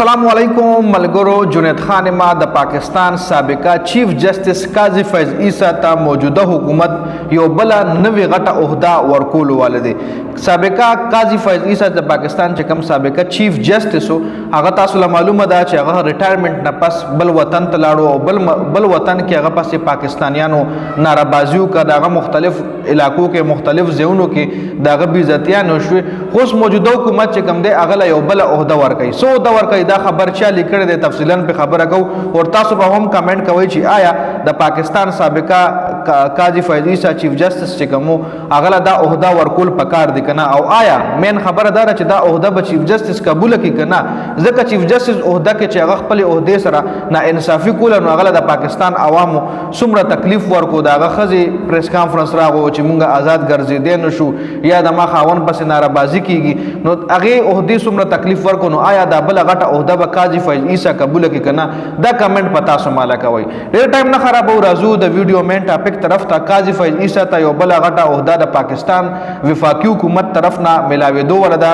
अस्सलाम वालेकुम मलगरो जुनैद खान ما د پاکستان سابقه چیف جسټس قاضي فیض عیسی ته موجوده حکومت یو بل نوې غټه عہده ورکول والده سابقه قاضي فیض عیسی د پاکستان چې کوم سابقه چیف جسټس هغه تاسو له معلومه ده چې هغه ریټایرمنټ نه پس بل وطن ته لاړو او بل وطن کې هغه پس پاکستانیانو ناربازیو کا دغه مختلف علاقو کې مختلف ځایونو کې دغه بیزتیانو شوي اوس موجوده حکومت چې کوم دی هغه یو بل عہده ورکړي سو دا ورکړي دا خبر چا لیکل دي تفصیلا په خبره کو او تاسو به هم کمنټ کوئ چې آیا د پاکستان سابقه قاضي فیض عیسی چیف جسټس چې کوم هغه دا عہده ورکول پکار دي کنه او آیا مین خبره دار چې دا عہده به چیف جسټس قبول کړي کنه ځکه چیف جسټس عہده کې چې هغه خپل عہده سره نا انصافي کول نو هغه د پاکستان عوامو څومره تکلیف ورکو دا هغه خزي پریس کانفرنس راغو چې مونږه آزاد ګرځیدې نشو یا د ما خاون پس ناربازي کیږي نو هغه عہده څومره تکلیف ورکو نو آیا دا بل غټه عہده به قاضي فیض عیسی قبول کړي کنه دا کمنټ پتا سو مالا کوي ډیر ټایم نه خرابو راځو د ویډیو مین ټاپک طرف ته قاضي فیض عیسی ته یو بل غټه عہده د پاکستان وفاقي حکومت طرف نه ملاویدو ولدا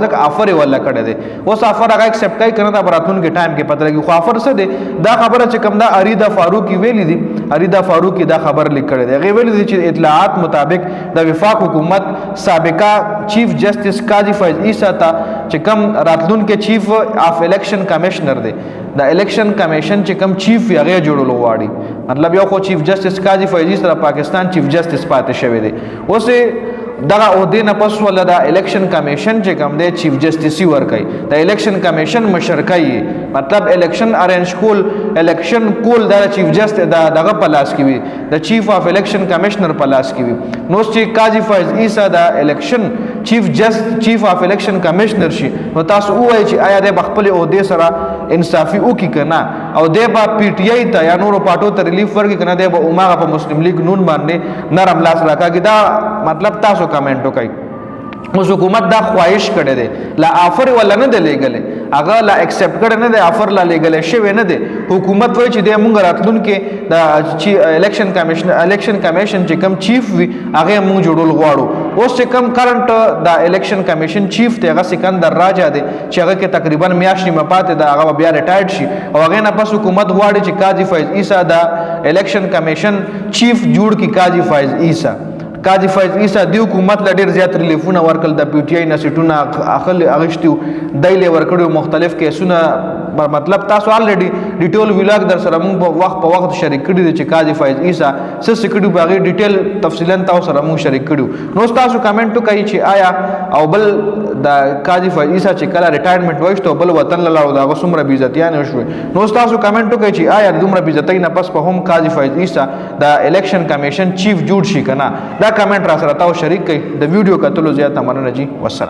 ځکه افر ولا کړه دي اوس افر هغه ایکسپټ کوي کنه دا براتون کې ټایم کې پته لګي خو افر څه دي دا خبره چې کوم دا اریدا فاروقی ویلي دي اریدا فاروقی دا خبر لیکل دي هغه ویلي دي چې اطلاعات مطابق د وفاق حکومت سابقه چیف جسټس قاضي فیض عیسی ته چې کوم راتلون کې چیف اف الیکشن کمشنر دی د الیکشن کمیشن چې کوم چیف هغه جوړول واړي مطلب یو خو چیف جسټس قاضي فیض عیسی سره پاکستان چیف جسټس پاتې شوی دی اوس دغه عہده نه پس ول د الیکشن کمیشن چې کوم دی چیف جسټس ورکي د الیکشن کمیشن مشرکای مطلب الیکشن ارینج کول الیکشن کول د چیف جسټس دغه پلاس کی وي د چیف اف الیکشن کمیشنر پلاس کی وي نو چې قاضي فیض عیسی د الیکشن چیف اف الیکشن کمیشنر شي نو تاسو وایي چې آیا د خپل عہده سره انصافي وکي کنه او د با پی ټی آی ته یا نورو پټو ته ریلیف ورکي کنه د عمره په مسلم لیگ نون باندې نرم لاس راکاږي دا مطلب تاسو کمنټ وکړئ اوس حکومت دا خواهش کړي دي لا آفر ولا نه دی لګلې هغه لا ایکسپټ کړي نه دی آفر لا لګلې شوی نه دی حکومت وایي چې د مونږ راتلون کې د الیکشن کمیشن چې کم چیف وي هغه مونږ جوړول غواړو اوس چې کم کرنٹ د الیکشن کمیشن چیف ته هغه سکندر راجا دی چې هغه کې تقریبا میاشتې مپاته د هغه بیا ریټایرډ شي او هغه نه پس حکومت غواړي چې قاضي فیض عیسی د الیکشن کمیشن چیف جوړ کی قاضي فیض عیسی قاضي فیض عیسی د حکومت ل ډیر زیات ریلیفونه ورکل د پی ټی آی نسټونه اخل اغشتو دایله ورکړو مختلف کیسونه مطلب تاسو الریډي ډیټیل ویلاګ در سره موږ په وخت شریک کړی دی چې قاضي فیض عیسی څه سکړو باغی ډیټیل تفصیلا تاسو سره موږ شریک کړو نو تاسو کمنټ کوي چې آیا او بل د قاضي فیض عیسی چې کله ریټایرمنټ وایسته بل وطن لاړو دا غسمره بیزتیان شوي نو تاسو کمنټ کوي چې آیا دومره بیزتۍ نه پس په هم قاضي فیض عیسی د الیکشن کمیشن چیف جوړ شي کنه دا کمنټ را سره تاسو شریک کړئ د ویډیو کتلو زیات مننه جی والسلام